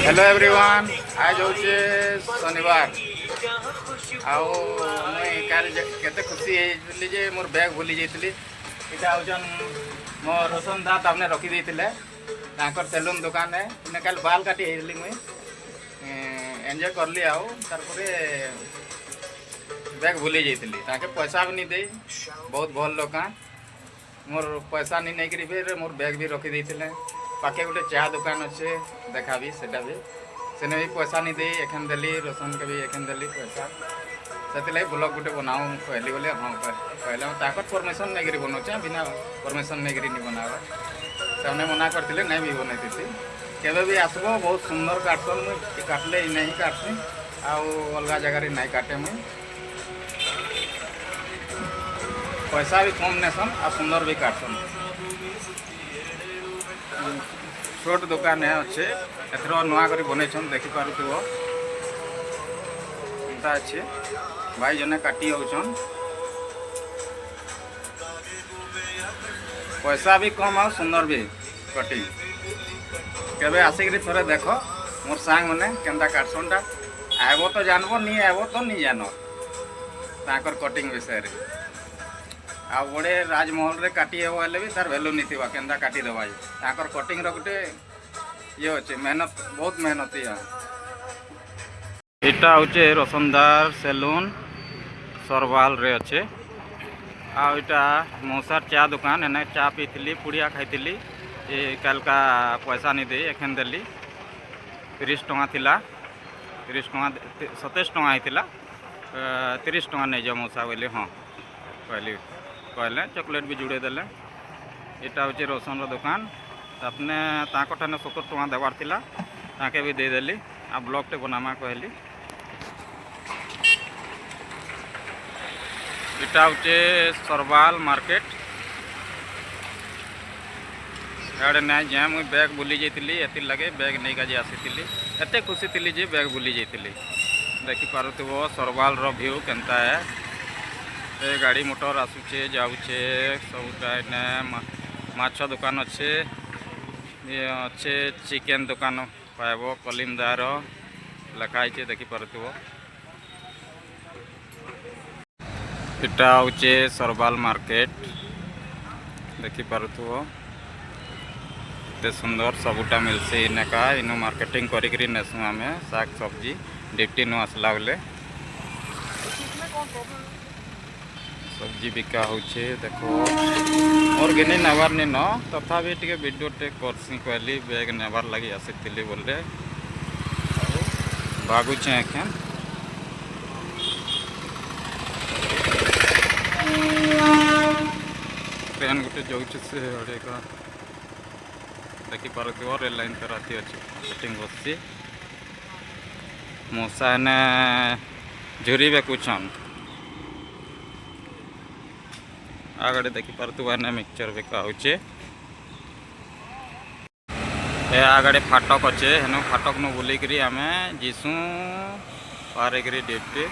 Hello everyone आज हूँ शनिवार आउ केते खुशी होइली जे मोर बैग भूली जाइली। इटा हूँ मो रोशन दा तामने रखी देते सैलून दुकान है इन्हें कल बाल काटी मुई एंजॉय करली आउ तारपरे बैग भूली जाइली पैसा भी नहीं दे बहुत भल लोक मोर पैसा नहीं फिर मोर बैग भी रखी देते पाखे गोटे चाह दुकान अच्छे देखा भी सेटा भी सेने भी पैसा नहीं दे एखन देली रोशन के भी एखन देली पैसा से ब्लॉग गोटे बनाऊ कहली बोले हाँ कहले ताकत परमिशन नहीं बनाऊे बिना परमिशन नहीं बनावा से मना करते नहीं भी बनईती केवे भी आसब बहुत सुंदर काटसन मुझे काटले नहीं काटसी अलग जगह नहीं काटे मुझे पैसा भी कम नेसन आ सुंदर भी काटसन। छोट दुकान है अच्छे एथर नुआ कर बनईन देखिपुव एंता अच्छे भाई जने काटी होचन पैसा भी कम आ सुंदर भी कटिंग केबे आसिक थोड़े देख मोर सांग मैंने केन्ता काटसनटा आब तो जानब नहीं आब तो नहीं जान ताकर कटिंग विषय रे आ बड़े राजमहल रे काटी हेबो हेले भी तार वैल्यू नहीं थिबा केन्ता काटी देबा ताकर कटिंग रो गोटे ये अच्छे मेहनत बहुत मेहनती है। इटा हूँ रोशनदार सैलून सरवाल रे अच्छे आटा मौसार चा दुकान एने चा पीली पुड़िया खाई कल का पैसा नहीं दे एखन देली 30 टଙ୍କା थिला 30 टଙ୍କା 27 टଙ୍କା होता 30 टଙ୍କା नहीं जाओ मौसा बोले हाँ कहले चॉकलेट भी जुड़े देले। इटा हूँ रोशन दुकान अपने ठाने 70 टଙ୍କା देवार थिला ताके भी दे देली आ ब्लॉग टे बनामा कहली। इटा हूँ सरवाल मार्केट याडे ना जाए मुझे बैग भूली जाइली एति लगे बैग नहीं काजे आसी एत खुशी थी जे बैग भूली जाइली देखिपुव सरवाल रो व्यू केनता है ए गाड़ी मोटर आसुचे जाऊे सबटा एने माछ दुकान अच्छे ये अच्छे चिकेन दुकान पाइब कलिमदार लिखाई देखिपुव इटा हूँ सरवाल मार्केट देखिपुव एते सुंदर सबूटा मिलसी इनका इनु मार्केटिंग करी नेसु आम साग सब्जी डिप्टी नु आसला बेले सब्जी बिका होचे देखो और गिनी नेबार नी न तथापि टे वीडियो टे करसी कहली बैग नेबार लगी आसी बोले बागुचे एखेन ट्रेन गोटे जाऊे से का देखिपुव रेल लाइन तो राति अच्छे सेटिंग बस मशा एने झुरी बेकुछन आगे देखिपुव एने मिक्सचर बिका होचे ए आगे फाटक अच्छे हेन फाटक न बुलिकी आम जीसु पारिक डिप्टी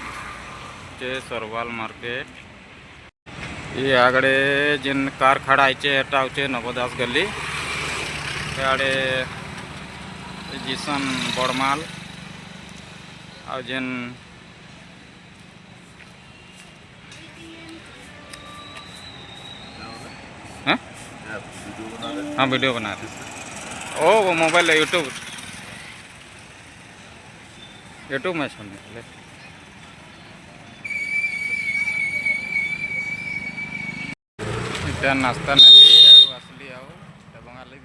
सरवाल मार्केट ये आगे जिन कार खड़ा है एटा हूँ नवदास गली याडे जीसन बड़माल आ जेन हाँ वीडियो बना रहे ओ वो मोबाइल यूट्यूब में सुनने इटा नाश्ता नेली आसली आओ बंगाली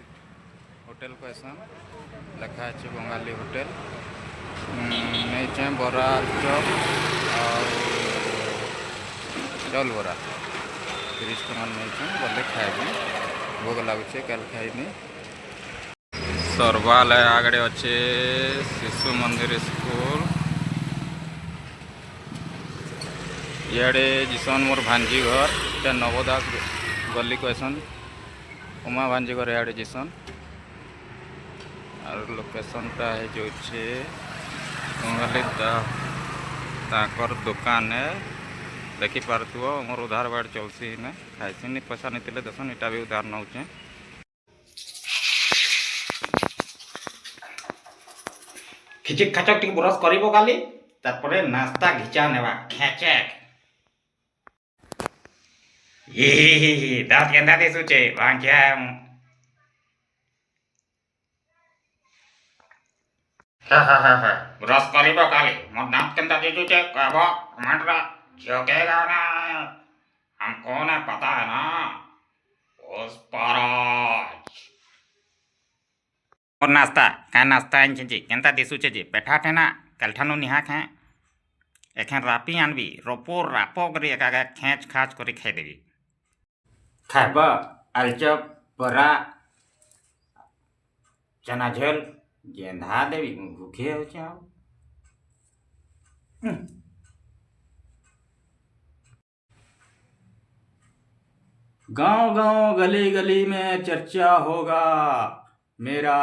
होटेल कहसन लिखा है बंगाली होटेल नहीं बरा चप चाउल बरा 30 टଙ୍କା नहीं बोले खाएबी भोग लगुचे कल खाइनी। सरवाल आगे अच्छे शिशु मंदिर स्कूल इे जीसन मोर भांजी घर इटा नवदास गली कहसन उमा भांजी घर इे जीसन और लोकेशनटा है जो बंगाली ताकर दुकान है देखिपुव मोर उधार बाट चलसी ने खाई पैसा नहीं देसन इटा भी उधार नौचे ଖିଚିକ ଖାଚକ ଟିକେ ବ୍ରସ୍ କରିବ କାଲି ତାପରେ ନାସ୍ତା ଘିଚା ନେବା ଖେଚେକ ଦାঁତ କେନ୍ତା ଦିଶୁଛେ ବାଙ୍କିଆ ବ୍ରସ୍ କରିବ କାଲି ମୋ ଦାঁତ କେନ୍ତା ଦିଶୁଛେ କହିବ କମେଣ୍ଟରେ ଝିଅକେगा ନା हमको ना पता है ना पुष्पराज और नाश्ता क्या नाश्ता आनी जी केन्ता दिशुचे जी पेठा टेना कलठानु निहा खाए एखें रापी आनबी रोपो रापो करी एका खेच खाच करी खाई देवी खाबा आलचप बरा चना झोल गेंधा देवी भूखे हो जाओ गांव गांव गली गली में चर्चा होगा मेरा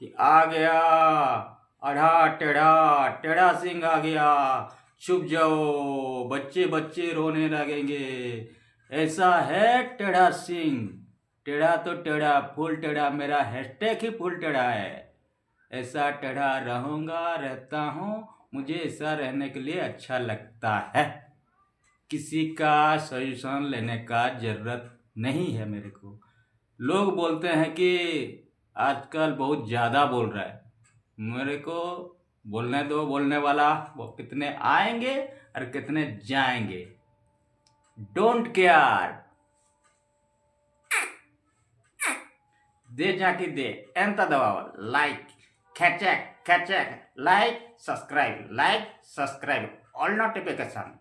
कि आ गया आधा टेढ़ा टेढ़ा सिंह आ गया छुप जाओ बच्चे बच्चे रोने लगेंगे ऐसा है टेढ़ा सिंह टेढ़ा तो टेढ़ा फुल टेढ़ा मेरा हैशटैग ही फुल टेढ़ा है ऐसा टेढ़ा रहूँगा रहता हूँ मुझे ऐसा रहने के लिए अच्छा लगता है किसी का सजेशन लेने का ज़रूरत नहीं है मेरे को लोग बोलते हैं कि आजकल बहुत ज़्यादा बोल रहा है मेरे को बोलने दो बोलने वाला वो कितने आएंगे और कितने जाएंगे डोंट केयर दे जाके दे एंता दबाव लाइक खेचक खेचक लाइक सब्सक्राइब ऑल नोटिफिकेशन